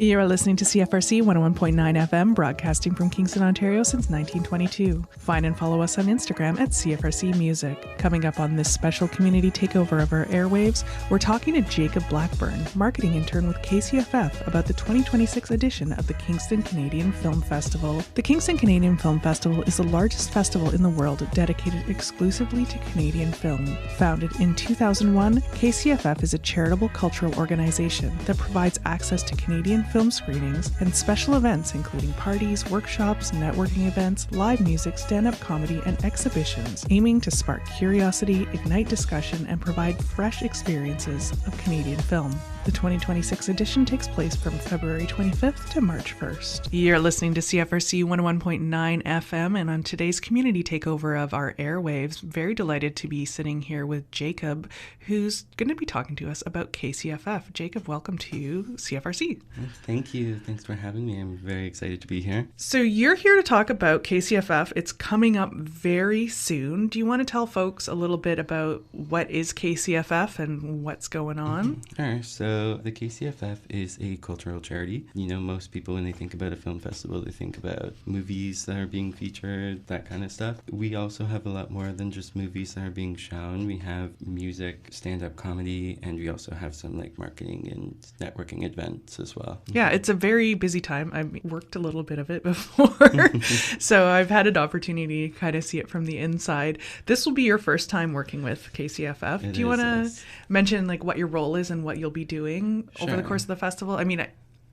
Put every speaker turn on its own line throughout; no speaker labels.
You're listening to CFRC 101.9 FM, broadcasting from Kingston, Ontario since 1922. Find and follow us on Instagram at CFRC Music. Coming up on this special community takeover of our airwaves, we're talking to Jacob Blackburn, marketing intern with KCFF, about the 2026 edition of the Kingston Canadian Film Festival. The Kingston Canadian Film Festival is the largest festival in the world dedicated exclusively to Canadian film. Founded in 2001, KCFF is a charitable cultural organization that provides access to Canadian film screenings and special events including parties, workshops, networking events, live music, stand-up comedy, and exhibitions, aiming to spark curiosity, ignite discussion, and provide fresh experiences of Canadian film. The 2026 edition takes place from February 25th to March 1st. You're listening to CFRC 101.9 FM, and on today's community takeover of our airwaves, very delighted to be sitting here with Jacob, who's going to be talking to us about KCFF. Jacob, welcome to CFRC.
Thank you. Thanks for having me. I'm very excited to be here.
So you're here to talk about KCFF. It's coming up very soon. Do you want to tell folks a little bit about what is KCFF and what's going on?
Sure. So the KCFF is a cultural charity. You know, most people, when they think about a film festival, they think about movies that are being featured, that kind of stuff. We also have a lot more than just movies that are being shown. We have music, stand-up comedy, and we also have some like marketing and networking events as well.
Yeah, it's a very busy time. I've worked a little bit of it before, so I've had an opportunity to kind of see it from the inside. This will be your first time working with KCFF. Do you want to mention like what your role is and what you'll be doing over the course of the festival? I mean,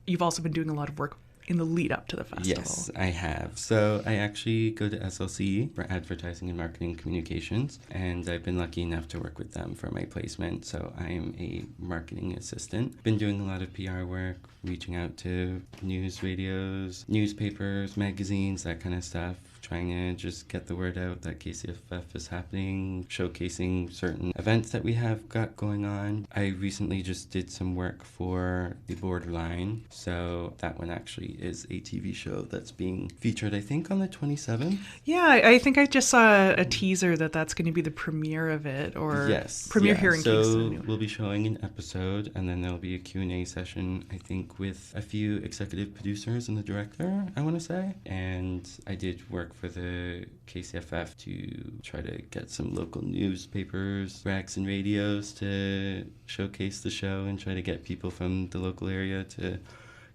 you've also been doing a lot of work in the lead up to the festival.
Yes, I have. So I actually go to SLC for advertising and marketing communications, and I've been lucky enough to work with them for my placement. So I'm a marketing assistant. Been doing a lot of PR work, reaching out to news radios, newspapers, magazines, that kind of stuff. Trying to just get the word out that KCFF is happening, showcasing certain events that we have got going on. I recently just did some work for The Borderline, so that one actually is a TV show that's being featured, I think, on the 27th.
Yeah, I think I just saw a teaser that's going to be the premiere of it, or premiere here in Kingston.
So we'll be showing an episode, and then there'll be a Q&A session, I think, with a few executive producers and the director, I want to say. And I did work for the KCFF to try to get some local newspapers, rags and radios to showcase the show and try to get people from the local area to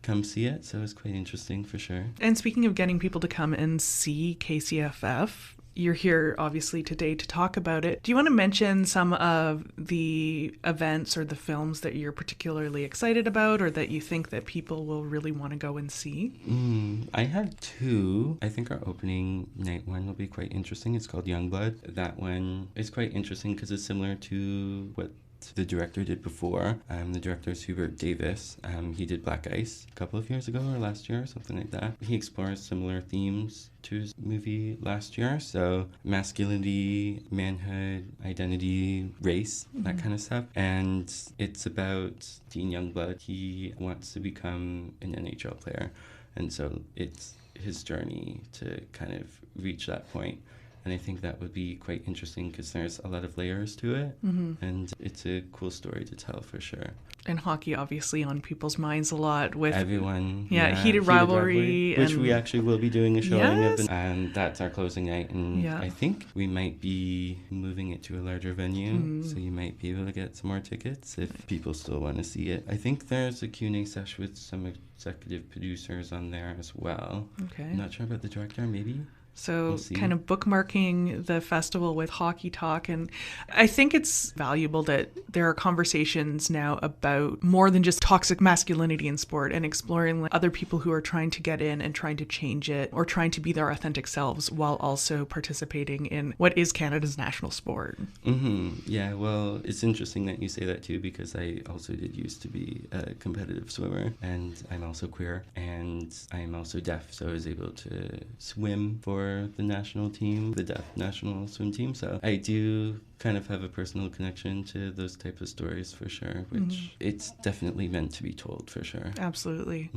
come see it. So it's quite interesting for sure.
And speaking of getting people to come and see KCFF, you're here obviously today to talk about it. Do you want to mention some of the events or the films that you're particularly excited about or that you think that people will really want to go and see?
I have two. I think our opening night one will be quite interesting. It's called Youngblood. That one is quite interesting because it's similar to what the director did before. The director is Hubert Davis. He did Black Ice a couple of years ago or last year or something like that. He explores similar themes to his movie last year. So masculinity, manhood, identity, race, that kind of stuff. And it's about Dean Youngblood. He wants to become an NHL player. And so it's his journey to kind of reach that point. And I think that would be quite interesting because there's a lot of layers to it. And it's a cool story to tell for sure.
And hockey obviously on people's minds a lot with
everyone.
Heated rivalry.
Which we actually will be doing a showing of. And that's our closing night. And I think we might be moving it to a larger venue. So you might be able to get some more tickets if people still want to see it. I think there's a Q&A session with some executive producers on there as well.
Okay.
I'm not sure about the director, maybe.
So kind of bookmarking the festival with hockey talk. And I think it's valuable that there are conversations now about more than just toxic masculinity in sport and exploring other people who are trying to get in and trying to change it or trying to be their authentic selves while also participating in what is Canada's national sport.
Yeah, well, it's interesting that you say that too, because I also did used to be a competitive swimmer, and I'm also queer, and I'm also deaf, so I was able to swim for for the national team, the deaf national swim team. So I do kind of have a personal connection to those type of stories for sure, which it's definitely meant to be told for sure.
Absolutely.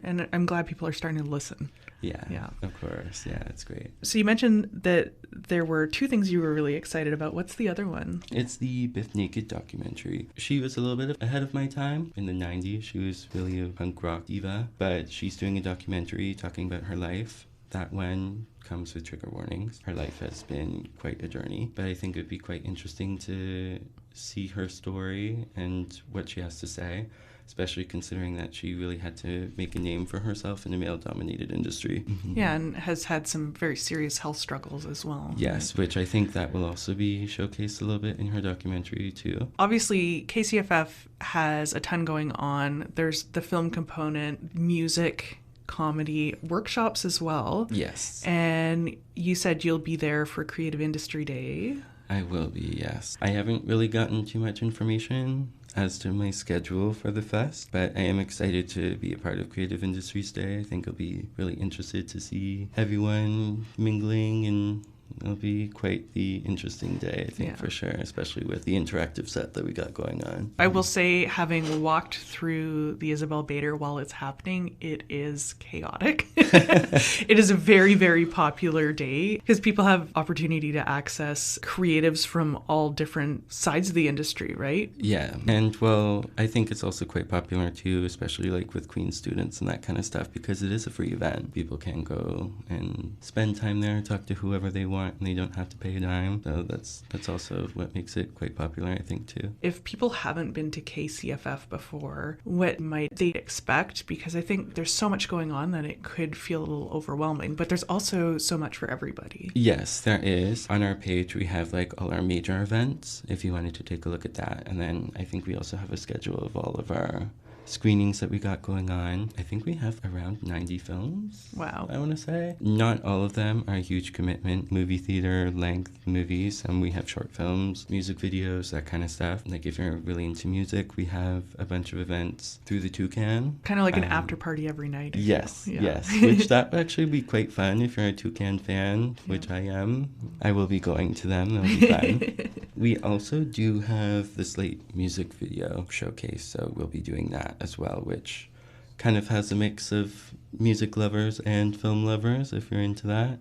And I'm glad people are starting to listen.
Yeah, of course. Yeah, it's great.
So you mentioned that there were two things you were really excited about. What's the other one?
It's the Biff Naked documentary. She was a little bit ahead of my time. In the 90s, she was really a punk rock diva, but she's doing a documentary talking about her life. That one comes with trigger warnings. Her life has been quite a journey, but I think it'd be quite interesting to see her story and what she has to say, especially considering that she really had to make a name for herself in a male-dominated industry.
Yeah, and has had some very serious health struggles as well.
Yes, which I think that will also be showcased a little bit in her documentary too.
Obviously, KCFF has a ton going on. There's the film component, music, comedy, workshops as well.
Yes.
And you said you'll be there for Creative Industry Day.
I will be, yes. I haven't really gotten too much information as to my schedule for the fest, but I am excited to be a part of Creative Industries Day. I think I'll be really interested to see everyone mingling, and it'll be quite the interesting day, I think, for sure, especially with the interactive set that we got going on.
I will say, having walked through the Isabel Bader while it's happening, it is chaotic. It is a very, very popular day because people have opportunity to access creatives from all different sides of the industry, right?
Yeah. And, well, I think it's also quite popular, too, especially, like, with Queen students and that kind of stuff, because it is a free event. People can go and spend time there, talk to whoever they want, and they don't have to pay a dime. So that's also what makes it quite popular, I think, too.
If people haven't been to KCFF before, what might they expect? Because I think there's so much going on that it could feel a little overwhelming, but there's also so much for everybody.
Yes, there is. On our page, we have like all our major events, if you wanted to take a look at that. And then I think we also have a schedule of all of our screenings that we got going on. I think we have around 90 films.
Wow.
I want to say. Not all of them are a huge commitment, movie theater length movies. And we have short films, music videos, that kind of stuff. Like if you're really into music, we have a bunch of events through the Toucan.
Kind of like an after party every night.
Yes,
Yeah.
yes. Which that would actually be quite fun if you're a Toucan fan, which I am. I will be going to them. That'll be fun. We also do have the Slate music video showcase, so we'll be doing that as well, which kind of has a mix of music lovers and film lovers, if you're into that.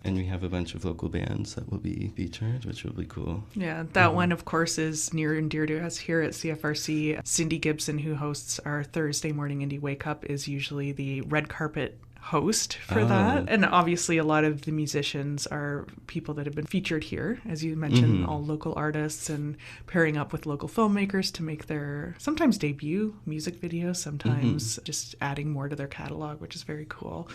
And we have a bunch of local bands that will be featured, which will be cool.
Yeah, that one, of course, is near and dear to us here at CFRC. Cindy Gibson, who hosts our Thursday morning Indie Wake Up, is usually the red carpet host for that. And obviously a lot of the musicians are people that have been featured here, as you mentioned, all local artists, and pairing up with local filmmakers to make their sometimes debut music videos, sometimes just adding more to their catalog, which is very cool.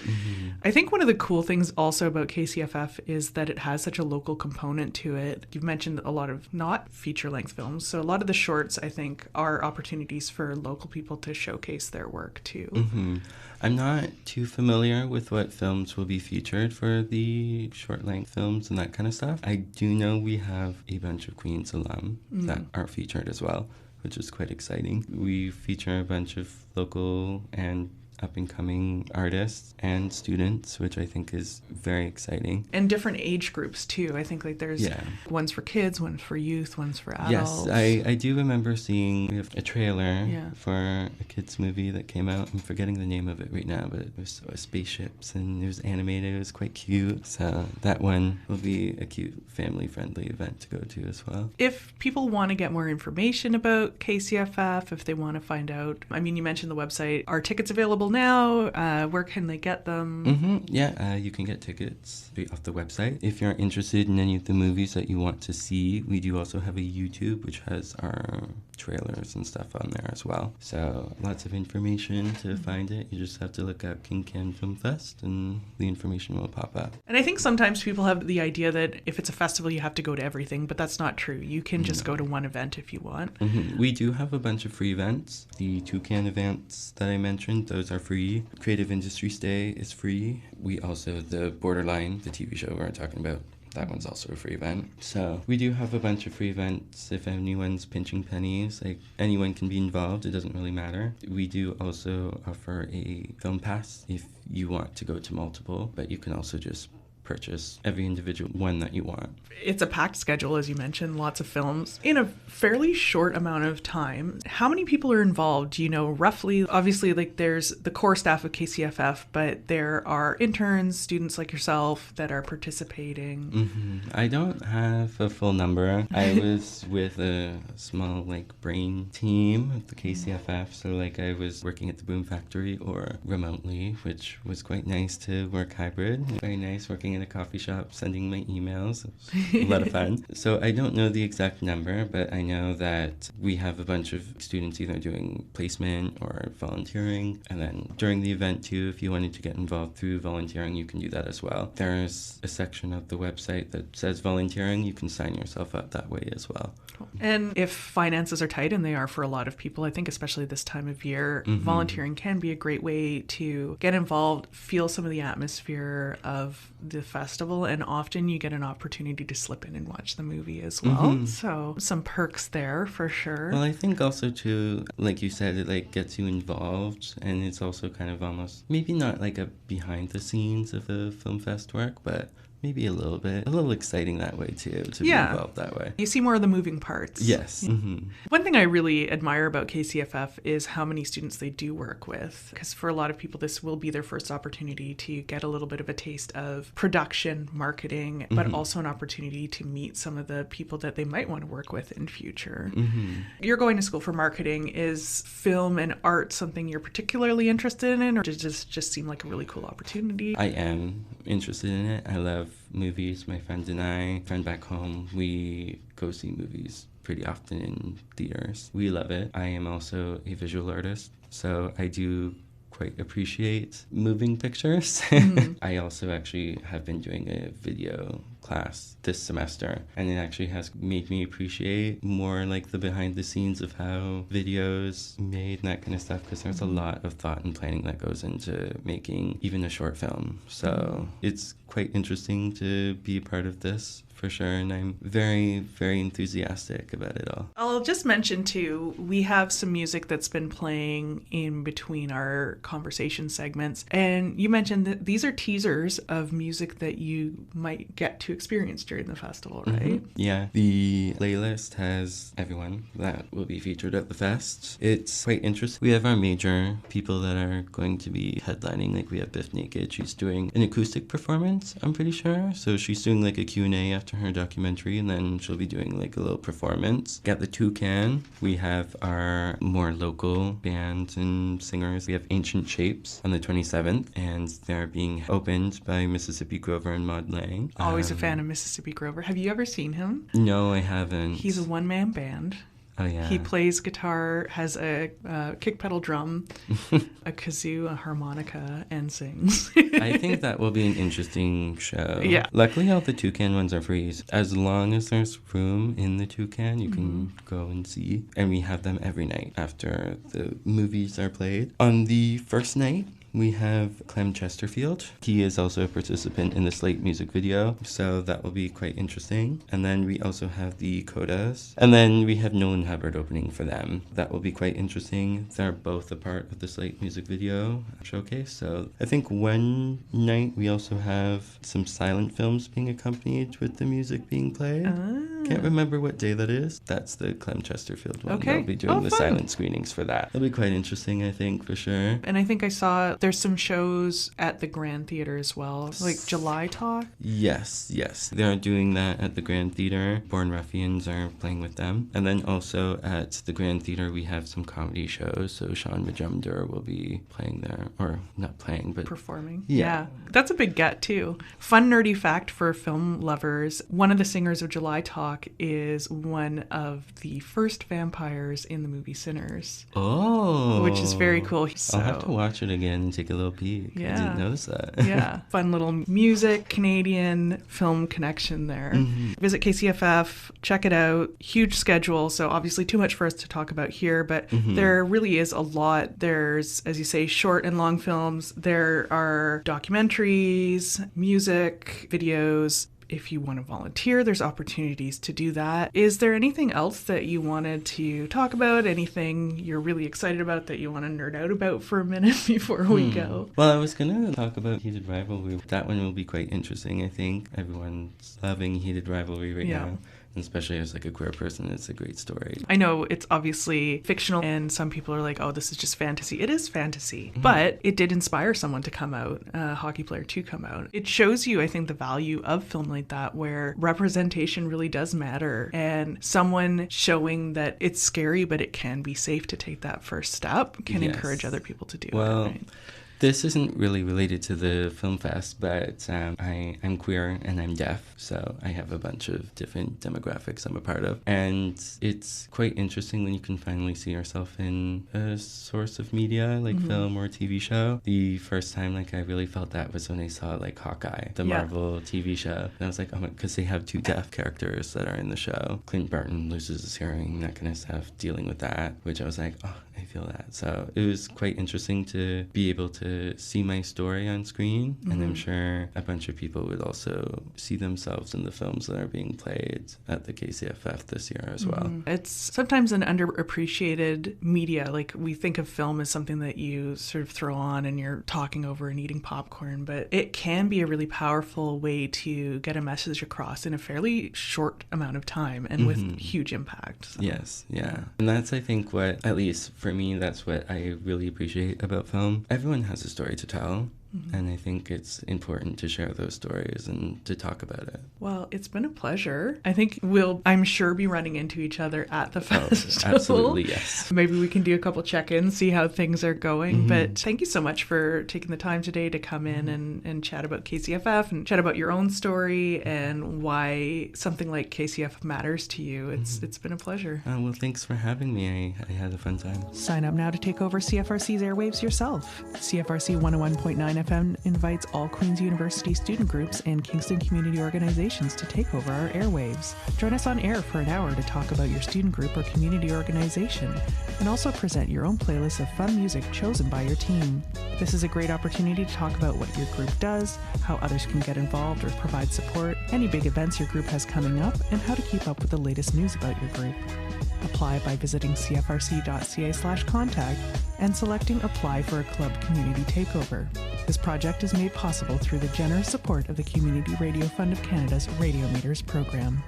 I think one of the cool things also about KCFF is that it has such a local component to it. You've mentioned a lot of not feature-length films, so a lot of the shorts, I think, are opportunities for local people to showcase their work too.
I'm not too familiar with what films will be featured for the short-length films and that kind of stuff. I do know we have a bunch of Queen's alum that are featured as well, which is quite exciting. We feature a bunch of local and up-and-coming artists and students, which I think is very exciting.
And different age groups, too. I think like there's ones for kids, ones for youth, ones for adults.
Yes, I do remember seeing we have a trailer for a kids movie that came out. I'm forgetting the name of it right now, but it was spaceships and it was animated. It was quite cute. So that one will be a cute family-friendly event to go to as well. If
people want to get more information about KCFF, if they want to find out, I mean, you mentioned the website. Are tickets available now? Where can they get them?
You can get tickets off the website. If you're interested in any of the movies that you want to see, we do also have a YouTube which has our trailers and stuff on there as well. So lots of information to find it. You just have to look up Kingston Canadian Film Fest and the information will pop up.
And I think sometimes people have the idea that if it's a festival you have to go to everything, but that's not true. You can just go to one event if you want.
We do have a bunch of free events. The Toucan events that I mentioned, those are free. Creative Industries Day is free. We also, the Borderline, the TV show we're talking about, that one's also a free event. So we do have a bunch of free events. If anyone's pinching pennies, like anyone can be involved. It doesn't really matter. We do also offer a film pass if you want to go to multiple, but you can also just purchase every individual one that you want.
It's a packed schedule, as you mentioned, lots of films in a fairly short amount of time. How many people are involved? Do you know roughly? Obviously, like there's the core staff of KCFF, but there are interns, students like yourself that are participating.
Mm-hmm. I don't have a full number. I was with a small like brain team of the KCFF, so like I was working at the Boom Factory or remotely, which was quite nice to work hybrid. Very nice working in a coffee shop, sending my emails. It was a lot of fun. So I don't know the exact number, but I know that we have a bunch of students either doing placement or volunteering. And then during the event too, if you wanted to get involved through volunteering, you can do that as well. There's a section of the website that says volunteering. You can sign yourself up that way as well.
And if finances are tight, and they are for a lot of people, I think especially this time of year, volunteering can be a great way to get involved, feel some of the atmosphere of the festival, and often you get an opportunity to slip in and watch the movie as well. So some perks there for sure.
Well, I think also too, like you said, it like gets you involved, and it's also kind of almost maybe not like a behind the scenes of a film fest work, but maybe a little exciting that way too, to be involved that way.
You see more of the moving parts.
Yes.
One thing I really admire about KCFF is how many students they do work with, because for a lot of people this will be their first opportunity to get a little bit of a taste of production, marketing, but also an opportunity to meet some of the people that they might want to work with in future. You're going to school for marketing. Is film and art something you're particularly interested in, or does this just seem like a really cool opportunity?
I am interested in it. I love movies. My friends and I, friend back home, we go see movies pretty often in theaters. We love it. I am also a visual artist, so I do quite appreciate moving pictures. I also actually have been doing a video class this semester, and it actually has made me appreciate more like the behind the scenes of how videos made and that kind of stuff, because there's a lot of thought and planning that goes into making even a short film. So it's quite interesting to be a part of this for sure, and I'm very, very enthusiastic about it all.
I'll just mention too, we have some music that's been playing in between our conversation segments, and you mentioned that these are teasers of music that you might get to experience during the festival, right?
Yeah, the playlist has everyone that will be featured at the fest. It's quite interesting. We have our major people that are going to be headlining. Like we have Biff Naked. She's doing an acoustic performance, I'm pretty sure. So she's doing like a Q&A after her documentary, and then she'll be doing like a little performance. Got the Toucan. We have our more local bands and singers. We have Ancient Shapes on the 27th, and they're being opened by Mississippi Grover and Maud Lang.
Always a fan of Mississippi Grover. Have you ever seen him?
No, I haven't.
He's a one-man band.
Oh, yeah.
He plays guitar, has a kick pedal drum, a kazoo, a harmonica, and sings.
I think that will be an interesting show.
Yeah.
Luckily, all the Toucan ones are free. As long as there's room in the Toucan, you can go and see. And we have them every night after the movies are played. On the first night, we have Clem Chesterfield. He is also a participant in the Slate music video, so that will be quite interesting. And then we also have the Codas. And then we have Nolan Hubbard opening for them. That will be quite interesting. They're both a part of the Slate music video showcase. So I think one night we also have some silent films being accompanied with the music being played. Can't remember what day that is. That's the Clem Chesterfield one.
Okay.
They'll be doing the
fun.
silent screenings for that. It'll be quite interesting, I think, for sure.
And I think I saw there's some shows at the Grand Theatre as well, like July Talk.
Yes. They're doing that at the Grand Theatre. Born Ruffians are playing with them. And then also at the Grand Theatre, we have some comedy shows. So Sean Majumder will be playing there, or not playing, but
performing.
Yeah.
That's a big get too. Fun nerdy fact for film lovers, one of the singers of July Talk is one of the first vampires in the movie Sinners.
Oh.
Which is very cool.
I'll have to watch it again and take a little peek.
Yeah.
I didn't notice that.
Yeah. Fun little music, Canadian film connection there. Visit KCFF, check it out. Huge schedule, so obviously too much for us to talk about here, but there really is a lot. There's, as you say, short and long films. There are documentaries, music, videos. If you want to volunteer, there's opportunities to do that. Is there anything else that you wanted to talk about? Anything you're really excited about that you want to nerd out about for a minute before we go?
Well, I was going to talk about Heated Rivalry. That one will be quite interesting, I think. Everyone's loving Heated Rivalry right now. Especially as like a queer person, it's a great story.
I know it's obviously fictional and some people are like, oh, this is just fantasy. It is fantasy, but it did inspire someone to come out, a hockey player to come out. It shows you, I think, the value of film like that where representation really does matter, and someone showing that it's scary but it can be safe to take that first step can encourage other people to do it. Right?
This isn't really related to the film fest, but I'm queer and I'm deaf, so I have a bunch of different demographics I'm a part of. And it's quite interesting when you can finally see yourself in a source of media, like film or TV show. The first time like I really felt that was when I saw like Hawkeye, the Marvel TV show. And I was like, oh my, because they have 2 deaf characters that are in the show. Clint Barton loses his hearing, that kind of stuff, dealing with that, which I was like, oh, I feel that. So it was quite interesting to be able to see my story on screen, and I'm sure a bunch of people would also see themselves in the films that are being played at the KCFF this year as well.
It's sometimes an underappreciated media. Like, we think of film as something that you sort of throw on and you're talking over and eating popcorn, but it can be a really powerful way to get a message across in a fairly short amount of time and with huge impact. So.
Yes, yeah. And that's, I think, what, at least for me, that's what I really appreciate about film. Everyone has a story to tell. And I think it's important to share those stories and to talk about it.
Well, it's been a pleasure. I think we'll, I'm sure, be running into each other at the festival.
Absolutely, yes.
Maybe we can do a couple check-ins, see how things are going. But thank you so much for taking the time today to come in and chat about KCFF and chat about your own story and why something like KCFF matters to you. It's been a pleasure.
Well, thanks for having me. I had a fun time.
Sign up now to take over CFRC's airwaves yourself. CFRC 101.9 FM invites all Queen's University student groups and Kingston community organizations to take over our airwaves. Join us on air for an hour to talk about your student group or community organization, and also present your own playlist of fun music chosen by your team. This is a great opportunity to talk about what your group does, how others can get involved or provide support, any big events your group has coming up, and how to keep up with the latest news about your group. Apply by visiting cfrc.ca/contact and selecting Apply for a Club Community Takeover. This project is made possible through the generous support of the Community Radio Fund of Canada's Radiometres program.